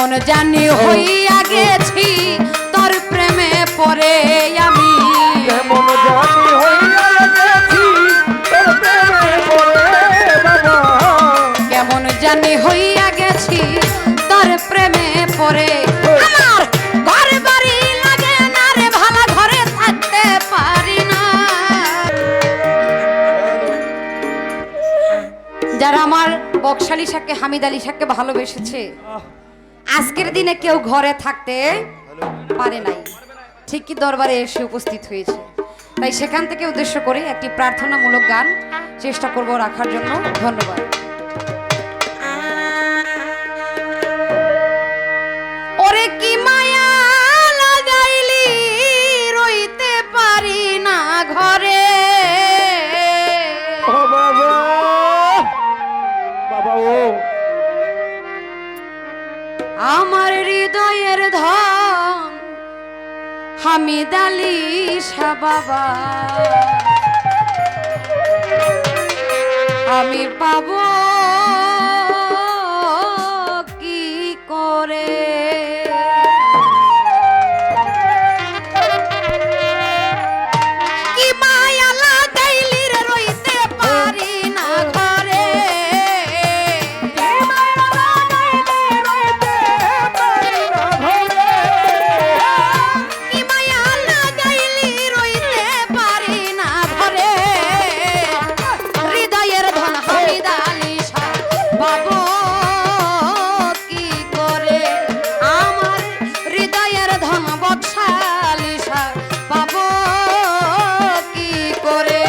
কেমন জানি হইয়া গেছি তোর প্রেমে পড়ে আমি কেমন জানি হইয়া গেছি তোর প্রেমে পড়ে বাবা কেমন জানি হইয়া গেছি তোর প্রেমে পড়ে আমার ঘর বাড়ি লাগে না রে ভালো ঘরে থাকতে পারি না যারা আমার বকশালী শাহকে হামিদ আলী শাহকে ভালোবেসেছে আজকের দিনে কেউ ঘরে থাকতে পারে নাই ঠিকই দরবারে এসে উপস্থিত হয়েছে তাই সেখান থেকে উদ্দেশ্য করে একটি প্রার্থনামূলক গান চেষ্টা করব রাখার জন্য ধন্যবাদ ওরে কি মায়া লাগাইলি রইতে পারি না ঘরে ও বাবা বাবা ও আমার হৃদয়ের ধন হামিদ আলী শাহ বাবা আমি পাবো কি করে কি মায়া লাগাইলি রে রইতে পারি না ঘরে কি মায়া লাগাইলি রইতে পারি না ঘরে কি মায়া লাগাইলি রইতে পারি না ঘরে হৃদয়ের ধন হামিদ আলী শাহ বাবু কি করে আমার হৃদয়ের ধন বকশালী শাহ বাবু কি করে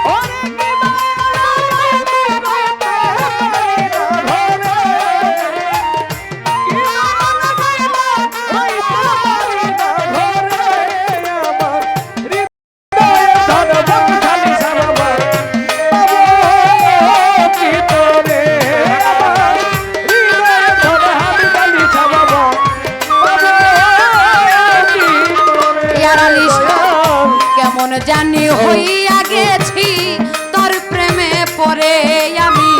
ওরে কি মায়া লাগাইলি রইতে পারি না ঘরে কি মায়া লাগাইলি রইতে পারি না ঘরে আমার হৃদয়ের ধন বকশালী শাহ বাবা বাবা কি তোরে আমার হৃদয়ের ধন হামিদ আলী শাহ বাবা বাবা কি তোরে ইয়ার আলী শাহ কেমন জানি হইয়া গেছি তোর প্রেমে পড়ে আমি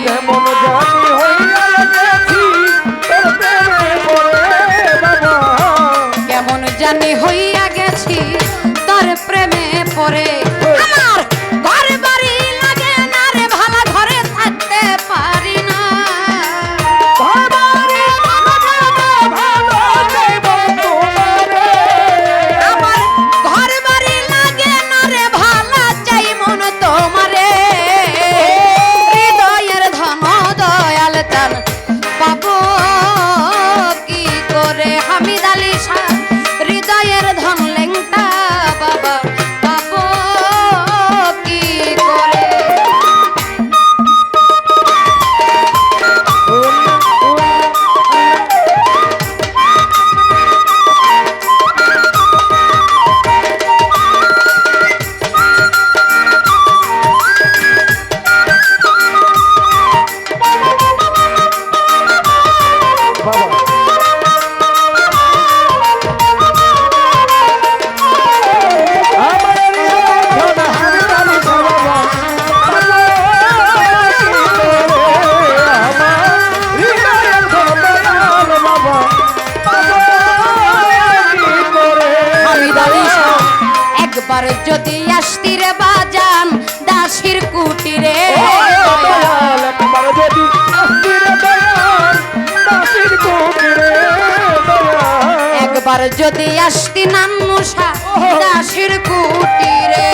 কেমন জানি হইয়া গেছি তোর প্রেমে পড়ে বাবা কেমন জানি হইয়া গেছি তোর প্রেমে পড়ে আমার ঘর বাড়ি লাগে না রে ভালো ঘরে থাকতে পারি না বাবারে ভালো দেব তোমারে আমার ঘর বাড়ি লাগে না রে ভালো চাই মন তোমারে হৃদয়ের ধন দয়াল তান পাবো কি করে হামিদ আলী শাহ হৃদয়ের ধন লেংটা বাবা পাবো কি করে বাবা আমার হৃদয়ের ধন হামিদ আলী শাহ বাবা বাবা কি তোরে আমার হৃদয়ের ধন দয়াল বাবা বাবা কি তোরে হামিদ আলী শাহ একবার যদি আসতি রে বাজান দাসির কুটিরে দয়াল একবার যদি আসতি রে দয়াল দাসির কুটিরে দয়াল একবার যদি আসতি নান্নুষা দাসির কুটিরে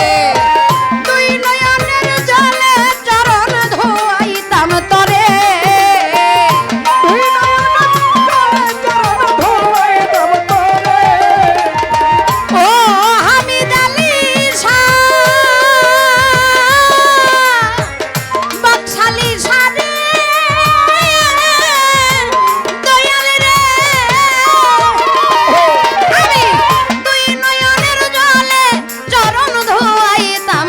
তুই নয়নের জলে চরণ ধোয়াইতাম তরে তুই নয়নের চরণ ধোয়াইতাম তোরে ও হামিদ আলী শাহ বকশালী শাহ রে দয়াল রে আমি তুই নয়নের জলে চরণ ধোয়াইতাম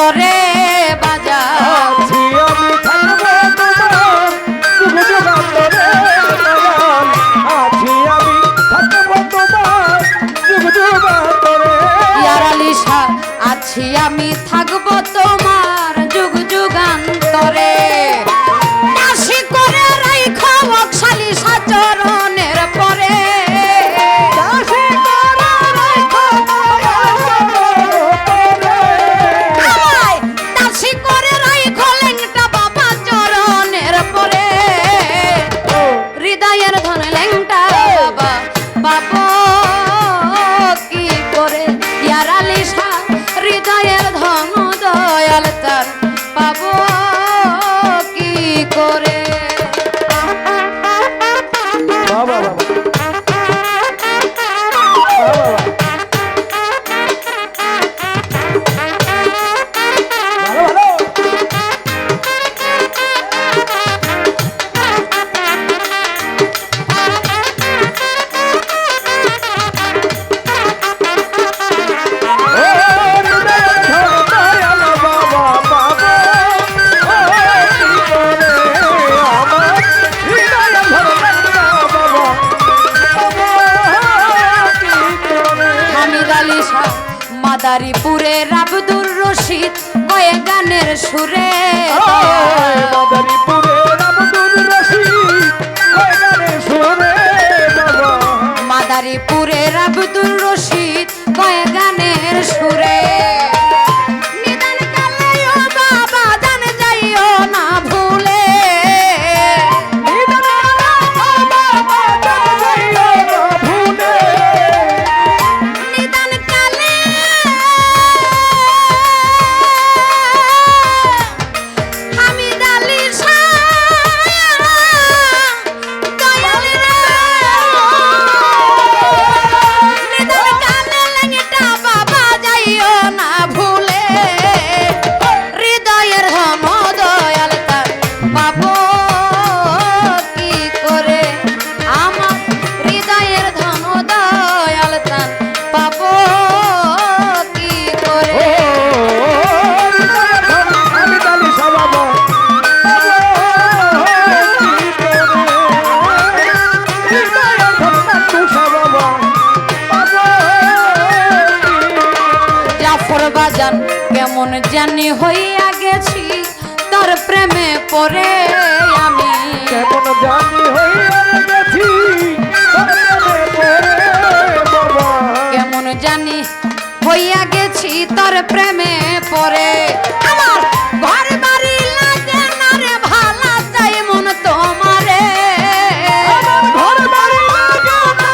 যুগান্তরে বাজা আছি আমি থাকবো তোমার যুগ যুগান্তরে দয়াল আছি আমি থাকবো তোমার যুগ যুগান্তরে ইয়ার আলী শাহ আছি আমি থাকবো তোমার যুগ যুগান্তরে দাসী করে রাইখো বকশালী সাচরণের পরে দাসী করে রাখো আমায় দাসী করে রাইখো লেংটা বাবা চরণের পরে হৃদয়ের ধন লেংটা বাবা বাবা কি করে ইয়ার আলী শাহ হৃদয়ের ধন দয়াল তার পাবো কি করে বাবা বাবা ভালো ভালো হামিদ আলী শাহ মাদারীপুরের আব্দুর রশিদ কয়ে গানের সুরে মাদারীপুরের আব্দুর রশিদ কয়ে গানের সুরে নিদান কালেও বাবা জান যাইও না ভুলে নিদান কালে হামিদ আলী শাহ দয়াল রে নিদান কালে লেঙ্গটা বাবা যাইও না ভুলে হৃদয়ের ধন দয়াল তার পাবো কি করে আমার হৃদয়ের ধন দয়াল তার পাবো কি করে জাফর বাজান কেমন জানি হইয়া গেছি তোর প্রেমে পড়ে আমি কেমন জানি হইয়া গেছি বাবা কেমন জানি হইয়া গেছি তোর প্রেমে পড়ে আমার ঘর বাড়ি লাগে না রে ভালা চাই মন তোমারে ঘর বাড়ি লাগে না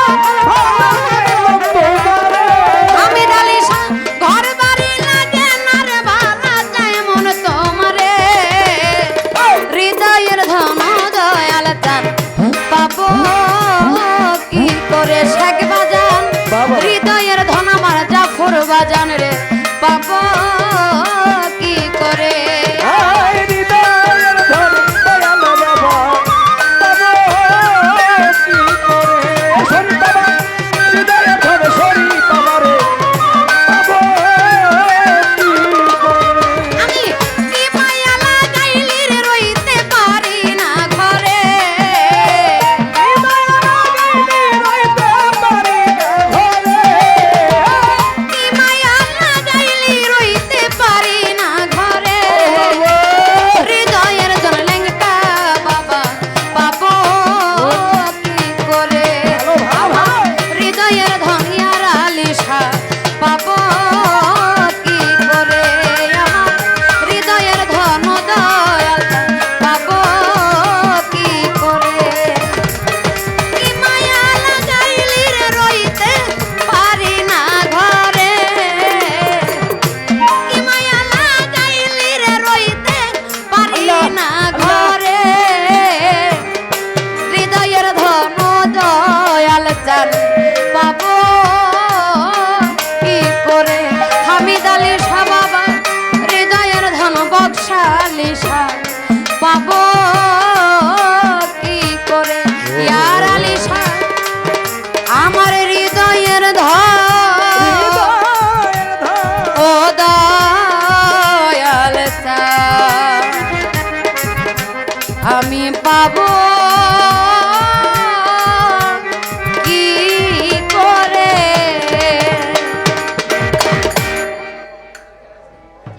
তোমারে হামিদ আলী শাহ ঘর বাড়ি লাগে না রে ভালা চাই মন তোমারে হৃদয়ের ধন দয়াল তার পাবো কি করে শেখ বাজান বাবা। হৃদয়ের ধন আমার জাফর বাজান রে পাবো কি করে আয় হৃদয়ের ধন দয়াল বাবা বাবা কি করে সরি বাবা হৃদয়ের ধন সরি বাবা রে বাবা কি করে আমি কি মায়া লাগাইলি রে রইতে পারি না ঘরে কি মায়া লাগাইলি রইতে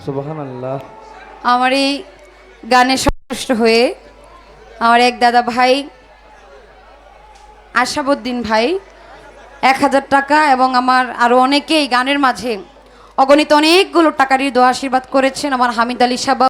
সুবহানাল্লাহ। আমার এই গানে সন্তুষ্ট হয়ে আমার এক দাদা ভাই আশাবুদ্দিন ভাই 1000 টাকা এবং আমার আরো অনেকেই গানের মাঝে অগণিত অনেকগুলো টাকারই দোয়া আশীর্বাদ করেছেন। আমার হামিদ আলী সাহেব